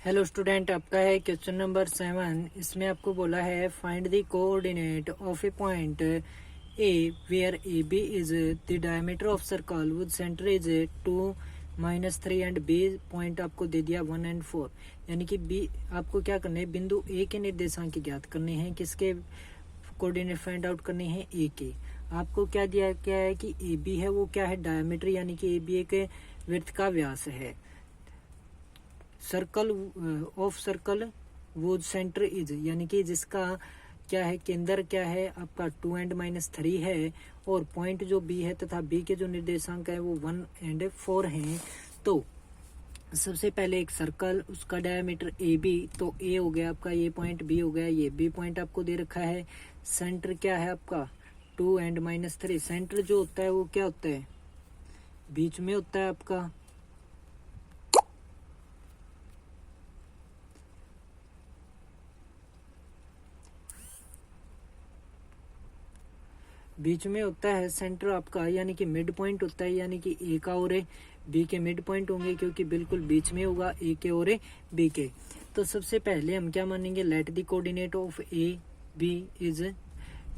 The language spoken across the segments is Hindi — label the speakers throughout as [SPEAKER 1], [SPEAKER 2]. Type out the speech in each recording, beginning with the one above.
[SPEAKER 1] हेलो स्टूडेंट, आपका है क्वेश्चन नंबर 7। इसमें आपको बोला है find the coordinate of a point A where A B is the diameter of circle with centre is 2-3 and B point आपको दे दिया 1 और 4। यानी कि बी आपको क्या करना है, बिंदु ए के निर्देशांक ज्ञात करने हैं। किसके कोऑर्डिनेट फाइंड आउट करने हैं? ए के। आपको क्या दिया क्या है कि ए बी है वो क्या है, डायमीटर, यानी कि ए बी एक वृत्त का व्यास है। सर्कल ऑफ सर्कल वो सेंटर इज, यानी कि जिसका क्या है, केंद्र क्या है आपका 2 और -3 है, और पॉइंट जो बी है तथा बी के जो निर्देशांक है वो 1 और 4 हैं। तो सबसे पहले एक सर्कल, उसका डायमीटर ए बी, तो ए हो गया आपका ये पॉइंट, बी हो गया ये बी पॉइंट आपको दे रखा है। सेंटर क्या है आपका 2 और -3। सेंटर जो होता है वो क्या होता है, बीच में होता है आपका। बीच में होता है सेंटर आपका, यानी कि मिड पॉइंट होता है, यानी कि ए का और बी के मिड पॉइंट होंगे, क्योंकि बिल्कुल बीच में होगा ए के और बी के। तो सबसे पहले हम क्या मानेंगे, let the coordinate of A B is,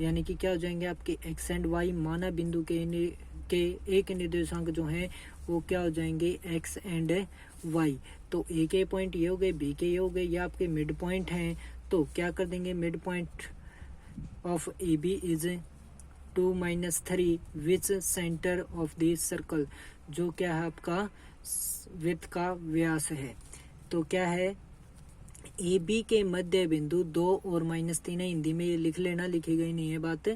[SPEAKER 1] यानी कि क्या हो जाएंगे आपके एक्स एंड वाई। माना बिंदु के ए के निर्देशांक जो हैं वो क्या हो जाएंगे, एक्स एंड वाई। तो ए के पॉइंट ये हो गए, बी के ये हो गए, ये आपके मिड पॉइंट हैं। तो क्या कर देंगे, mid point of A B is 2-3 which centre of the circle, जो क्या है आपका वृत्त का व्यास है। तो क्या है, ए बी के मध्य बिंदु 2 और -3 है, हिंदी में ये लिख लेना, लिखी गई नहीं है बात।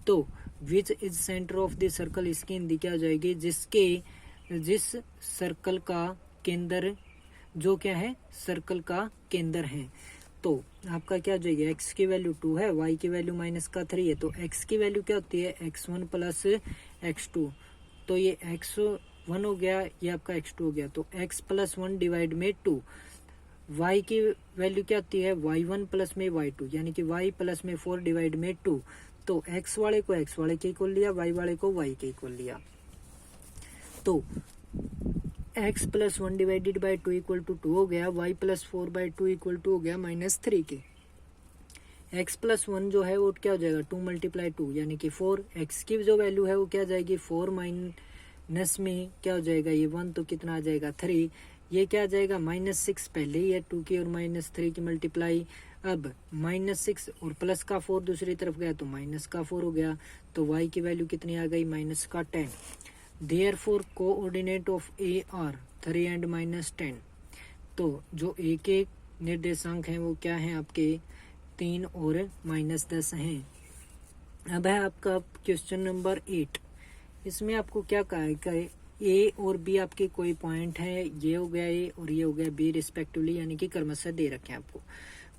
[SPEAKER 1] तो which is centre of the circle, इसकी हिंदी क्या हो जाएगी, जिस सर्कल का केंद्र, जो क्या है सर्कल का केंद्र है। तो आपका क्या हो जाएगा, x की वैल्यू 2 है, y की वैल्यू -3 है। तो x की वैल्यू क्या होती है, x1 प्लस x2। तो ये x1 हो गया, ये आपका x2 हो गया। तो x प्लस 1 डिवाइड में 2। y की वैल्यू क्या होती है, y1 प्लस में y2, यानी कि y प्लस में 4 डिवाइड में 2। तो x वाले को x वाले के इक्वल लिया, y वाले को y के इक्वल लिया। तो x plus 1 divided by 2 equal to 2 हो गया, y plus 4 by 2 equal to हो गया -3 के। x प्लस 1 जो है वो क्या हो जाएगा, 2 × 2 यानी कि 4। x की जो वैल्यू है वो क्या जाएगी, 4 माइनस में क्या हो जाएगा ये 1, तो कितना आ जाएगा 3। ये क्या आ जाएगा, -6 पहले ही है 2 की और -3 की मल्टीप्लाई। अब -6 और प्लस का 4 दूसरी तरफ गया तो माइनस का 4 हो गया। तो y की वैल्यू कितनी आ गई, -10। Therefore coordinate of A R 3 और -10। तो जो ए के निर्देशांक हैं वो क्या हैं आपके 3 और -10 हैं। अब है आपका क्वेश्चन नंबर 8। इसमें आपको क्या कहा है कि ए और बी आपके कोई पॉइंट है, ये हो गया ए और ये हो गया बी रिस्पेक्टिवली, यानी कि क्रमशः दे रखे हैं आपको।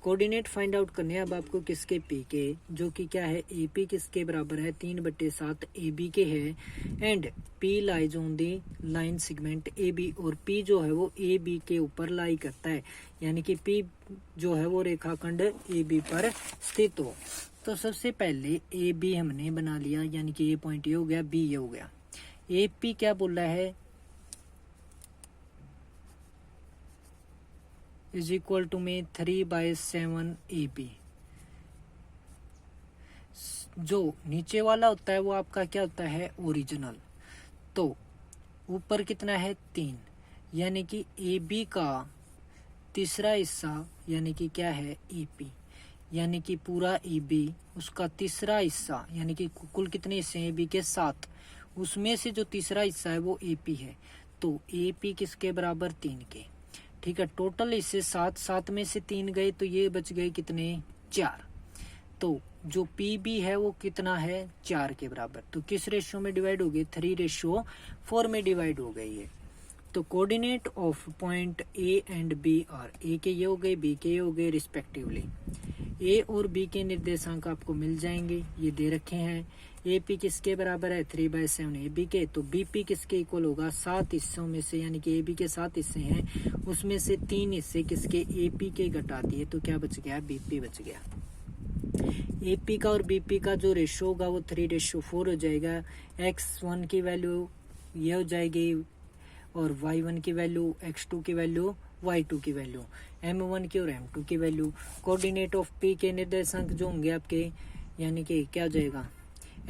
[SPEAKER 1] कोऑर्डिनेट फाइंड आउट करने हैं अब आपको किसके, पी के, जो कि क्या है ए पी किसके बराबर है 3/7 ए बी के है। And P lies on the line segment A B, और पी जो है वो ए बी के ऊपर लाई करता है, यानी कि पी जो है वो रेखाखंड ए बी पर स्थित हो। तो सबसे पहले ए बी हमने बना लिया, यानी कि ये पॉइंट ये हो गया, बी ये हो गया। ए पी क्या बोल रहा है, इज इक्वल टू में 3/7 ए बी। जो नीचे वाला होता है वो आपका क्या होता है, ओरिजिनल। तो ऊपर कितना है 3, यानी कि ए बी का तीसरा हिस्सा, यानी कि क्या है ए पी, यानी कि पूरा ए बी उसका तीसरा हिस्सा, यानी कि कुल कितने हिस्से हैं ए बी के 7, उसमें से जो तीसरा हिस्सा है वो ए पी है। तो ए पी किसके बराबर, 3 के। ठीक है, टोटल इससे 7 में से 3 गए तो ये बच गए कितने, 4। तो जो पी बी है वो कितना है, 4 के बराबर। तो किस रेशियो में डिवाइड हो गई, 3:4 में डिवाइड हो गई है। तो coordinate of point A and B are, A के ये हो गए, बी के ये हो गए रिस्पेक्टिवली। ए और बी के निर्देशांक आपको मिल जाएंगे, ये दे रखे हैं। ए पी किसके बराबर है, 3/7 ए बी के। तो बी पी किसके इक्वल होगा, 7 हिस्सों में से, यानी कि ए बी के 7 हिस्से हैं, उसमें से 3 हिस्से किसके, ए पी के घटा दिए, तो क्या बच गया, बी पी बच गया। ए पी का और बी पी का जो रेशो होगा वो 3:4 हो जाएगा। x1 की वैल्यू ये हो जाएगी और y1 की वैल्यू, x2 की वैल्यू y2 की वैल्यू, m1 की और m2 की वैल्यू। कोऑर्डिनेट ऑफ p के निर्देशांक जो होंगे आपके, यानी कि क्या हो जाएगा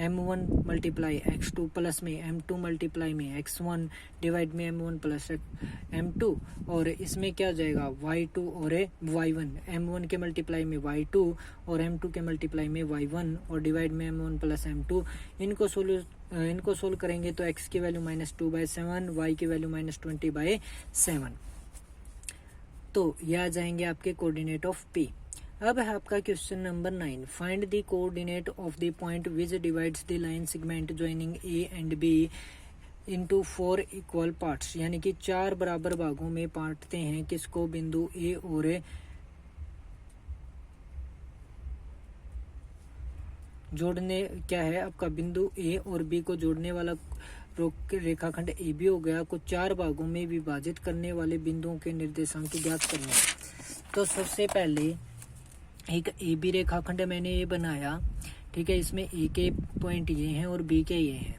[SPEAKER 1] m1 मल्टीप्लाई x2 प्लस में m2 मल्टीप्लाई में x1 डिवाइड में m1 प्लस m2, और इसमें क्या हो जाएगा y2 और y1, m1 के मल्टीप्लाई में y2 और m2 के मल्टीप्लाई में y1 और डिवाइड में m1 प्लस m2। इनको सोल्व करेंगे तो x की वैल्यू -2/7, y की वैल्यू -20/7। तो ये आ जाएंगे आपके कोऑर्डिनेट ऑफ p। अब है आपका question number 9, find the coordinate of the point which divides the line segment joining A and B into 4 equal parts, यानी कि 4 बराबर भागों में बांटते हैं किसको, बिंदु ए और जोड़ने क्या है आपका बिंदु ए और बी को जोड़ने वाला रेखाखंड ए बी हो गया, को 4 भागों में विभाजित करने वाले बिंदुओं के निर्देशांक ज्ञात करने हैं। तो सबसे पहले एक ए बी रेखाखंड मैंने ये बनाया, ठीक है, इसमें ए के पॉइंट ये हैं और बी के ये हैं।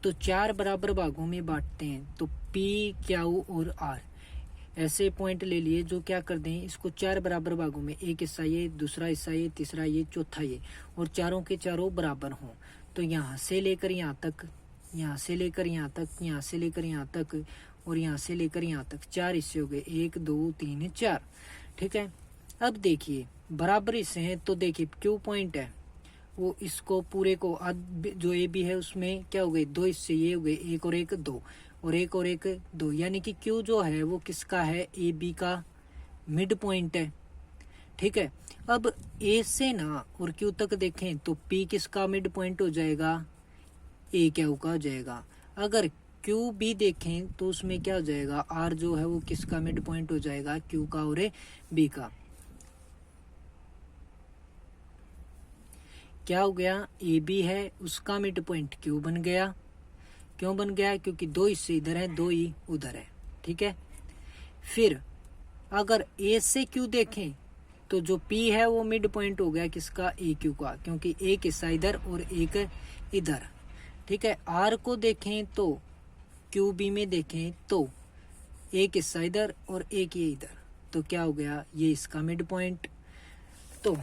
[SPEAKER 1] तो 4 बराबर भागों में बांटते हैं, तो पी, क्यू और आर ऐसे पॉइंट ले लिए जो क्या कर दें, इसको 4 बराबर भागों में, एक हिस्सा ये, दूसरा हिस्सा ये, तीसरा ये, चौथा ये, और चारों के चारों बराबर हों। तो यहाँ से लेकर यहाँ तक, यहाँ से लेकर यहाँ तक, यहाँ से लेकर यहाँ तक और यहाँ से लेकर यहाँ तक 4 हिस्से हो गए, 1 2 3 4, ठीक है। अब देखिए बराबर हिस्से हैं, तो देखिए क्यू पॉइंट है वो इसको पूरे को जो ए बी है उसमें क्या हो गए, 2 हिस्से ये हो गए, 1 और 1 2 और 1 और 1 2, यानी कि क्यू जो है वो किसका है, ए बी का मिड पॉइंट है, ठीक है। अब ए से ना और क्यू तक देखें तो पी किसका मिड पॉइंट हो जाएगा, ए क्यू का हो जाएगा। अगर क्यू बी देखें तो उसमें क्या हो जाएगा, आर जो है वो किसका मिड पॉइंट हो जाएगा, क्यू का और बी का। क्या हो गया, ए बी है उसका मिड पॉइंट क्यू बन गया। क्यों बन गया, क्योंकि 2 हिस्से इधर है, 2 ही उधर है, ठीक है। फिर अगर ए से क्यू देखें तो जो पी है वो मिड पॉइंट हो गया किसका, ए क्यू का, क्योंकि एक हिस्सा इधर और एक इधर, ठीक है। आर को देखें तो क्यू बी में देखें तो एक हिस्सा इधर और एक ये इधर, तो क्या हो गया, ये इसका मिड पॉइंट। तो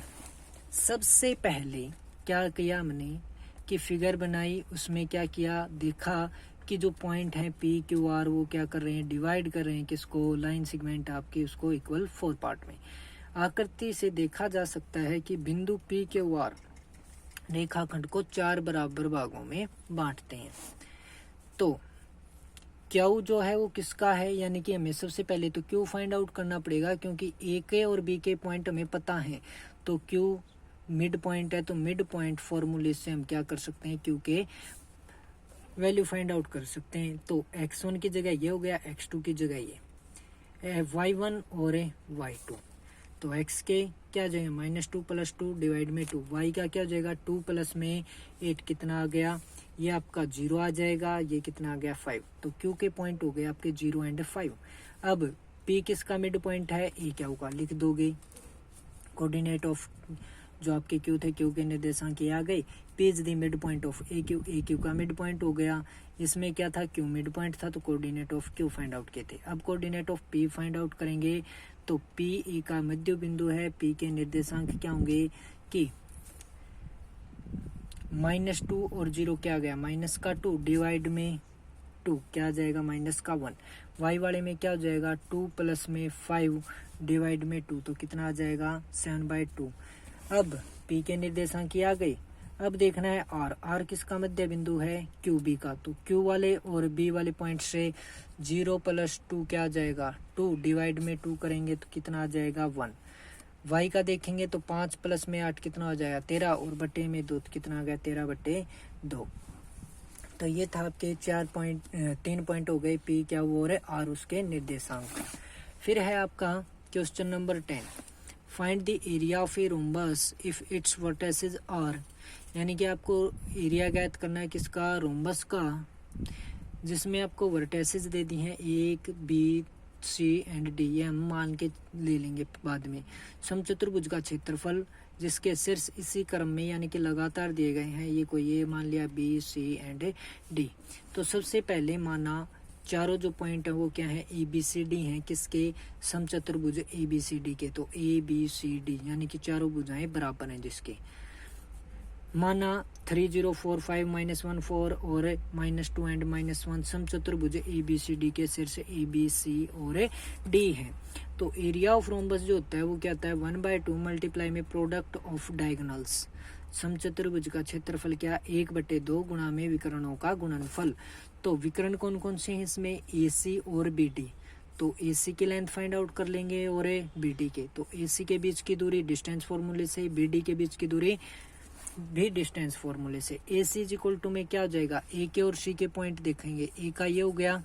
[SPEAKER 1] सबसे पहले क्या किया हमने कि फिगर बनाई, उसमें क्या किया, देखा कि जो पॉइंट है पी क्यू आर वो क्या कर रहे हैं, डिवाइड कर रहे हैं किसको, लाइन सेगमेंट आपकी उसको इक्वल 4 पार्ट में। आकृति से देखा जा सकता है कि बिंदु पी क्यू आर रेखाखंड को 4 बराबर भागों में बांटते हैं। तो क्यू जो है वो किसका है, यानी कि हमें सबसे पहले तो क्यू फाइंड आउट करना पड़ेगा, क्योंकि ए के और बी के पॉइंट हमें पता है। तो क्यू मिड पॉइंट है, तो मिड पॉइंट फॉर्मूले से हम क्या कर सकते हैं, क्यू के वैल्यू फाइंड आउट कर सकते हैं। तो x1 की जगह ये हो गया, x2 की जगह ये, y1 और y2। तो x के क्या जाएगा, -2 + 2 डिवाइड में 2, y का क्या हो जाएगा, 2 प्लस में 8 कितना आ गया, ये आपका 0 आ जाएगा, ये कितना आ गया 5। तो q के पॉइंट हो गए आपके 0 एंड 5। अब p किसका मिड पॉइंट है, ए क्यू का, लिख दोगे। कोऑर्डिनेट ऑफ जो आपके क्यू थे, क्यू के निर्देशांक आ गए, P is the mid point of A Q का मिड पॉइंट हो गया। इसमें क्या था, क्यू मिड पॉइंट था, तो coordinate of Q find out किए थे। अब coordinate of P find out करेंगे, तो पी ई का मध्य बिंदु है, पी के निर्देशांक क्या होंगे कि -2 और 0 क्या आ गया, -2 डिवाइड में 2 क्या आ जाएगा, -1। वाई वाले में क्या हो जाएगा, 2 प्लस में 5 डिवाइड में 2, तो कितना आ जाएगा 7/2। अब P के निर्देशांक आ गए। अब देखना है R किसका मध्य बिंदु है, क्यू बी का। तो Q वाले और B वाले पॉइंट से 0 + 2 क्या आ जाएगा, 2 डिवाइड में 2 करेंगे तो कितना आ जाएगा 1। Y का देखेंगे तो 5 प्लस में 8 कितना हो जाएगा 13 और बटे में 2 कितना आ गया 13/2। तो ये था आपके 3 पॉइंट हो गए, P क्या वो और R उसके निर्देशांक। फिर है आपका question number 10, find the area of a rhombus if its vertices are, यानी कि आपको एरिया ज्ञात करना है किसका, रोम्बस का, जिसमें आपको वर्टिसेस दे दी हैं 1 B C एंड D, ये हम मान के ले लेंगे बाद में। समचतुर्भुज का क्षेत्रफल जिसके शीर्ष इसी क्रम में यानी कि लगातार दिए गए हैं, ये कोई ये मान लिया B C एंड D। तो सबसे पहले माना चारों जो पॉइंट है वो क्या है, ए बी सी डी है, किसके, समचतुर्भुज ए बी सी डी के। तो ए बी सी डी यानी कि चारों भुजाएं बराबर हैं जिसके। माना 3 0 4 5 -1 4 और -2 एंड -1 समचतुर्भुज ए बी सी डी के शीर्ष ए बी सी और डी है। तो एरिया ऑफ रोम्बस जो होता है वो क्या होता है, 1/2 मल्टीप्लाई में प्रोडक्ट ऑफ डायगोनल्स। समचतुर्भुज का क्षेत्रफल क्या, 1/2 गुणा में विकर्णों का गुणनफल। तो विकर्ण कौन कौन से हैं इसमें, ए सी और बी डी। तो ए सी की लेंथ फाइंड आउट कर लेंगे और बी डी के। तो ए सी के बीच की दूरी डिस्टेंस फॉर्मूले से, बी डी के बीच की दूरी भी डिस्टेंस फॉर्मूले से। ए सी इज इक्वल टू में क्या हो जाएगा, ए के और सी के पॉइंट देखेंगे, ए का ये हो गया,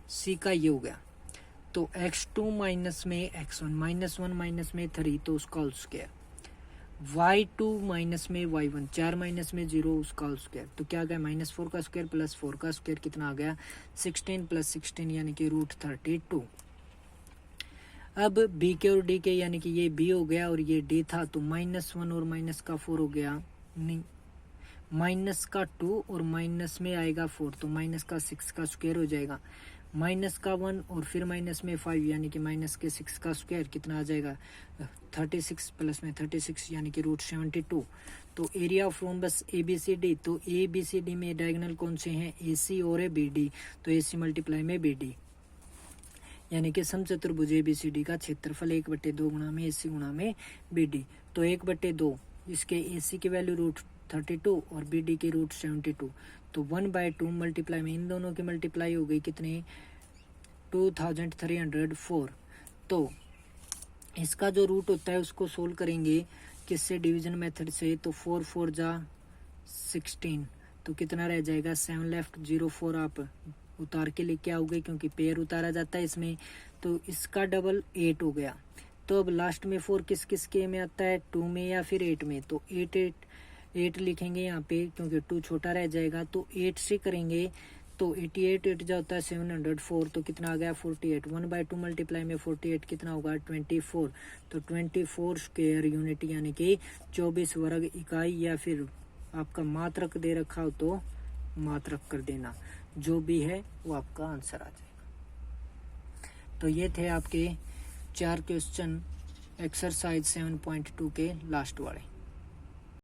[SPEAKER 1] सी का ये हो गया। तो x2 माइनस में x1 -1 माइनस में 3 तो उसका होल स्क्वायर, y2 माइनस में y1 4 माइनस में 0 उसका होल स्क्वायर। तो क्या आ गया, -4 का स्क्वायर प्लस 4 का स्क्वायर कितना आ गया, 16 + 16 यानी कि √32। अब b के और d के यानी कि ये b हो गया और ये d था, तो -1 और माइनस का 4 हो गया, नहीं माइनस का 2 और माइनस में आएगा 4 तो माइनस का 6 का स्क्वायर हो जाएगा, माइनस का 1 और फिर माइनस में 5 यानी कि माइनस के 6 का स्क्वायर कितना आ जाएगा, 36 प्लस में 36 यानी कि √72। तो area of rhombus A B C D, तो ए बी सी डी में डायगोनल कौन से हैं, ए सी और बी डी। तो ए सी मल्टीप्लाई में बी डी यानी कि समचतुर्भुज ए बी सी डी का क्षेत्रफल 1/2 गुणा में ए सी गुणा में बी डी। तो 1/2 इसके ए सी की वैल्यू √32 और बी डी की √72। तो 1/2 मल्टीप्लाई में इन दोनों की मल्टीप्लाई हो गई कितनी, 2304। तो इसका जो रूट होता है उसको सोल्व करेंगे किससे, डिवीजन मेथड से। तो 4 4 जा 16 तो कितना रह जाएगा, 7 लेफ्ट 0 4 आप उतार के लेके आओगे क्योंकि पेयर उतारा जाता है इसमें। तो इसका डबल 8 हो गया। तो अब लास्ट में 4 किस किस के में आता है, 2 में या फिर 8 में। तो 8 लिखेंगे यहाँ पे क्योंकि 2 छोटा रह जाएगा। तो 8 से करेंगे तो 88 8 जाता है 704 तो कितना आ गया 48। 1/2 मल्टीप्लाई में 48 कितना होगा 24। तो 24 स्क्वायर यूनिट यानी कि 24 वर्ग इकाई, या फिर आपका मात्रक दे रखा हो तो मात्रक कर देना, जो भी है वो आपका आंसर आ जाएगा। तो ये थे आपके 4 क्वेश्चन एक्सरसाइज 7.2 के लास्ट वाले।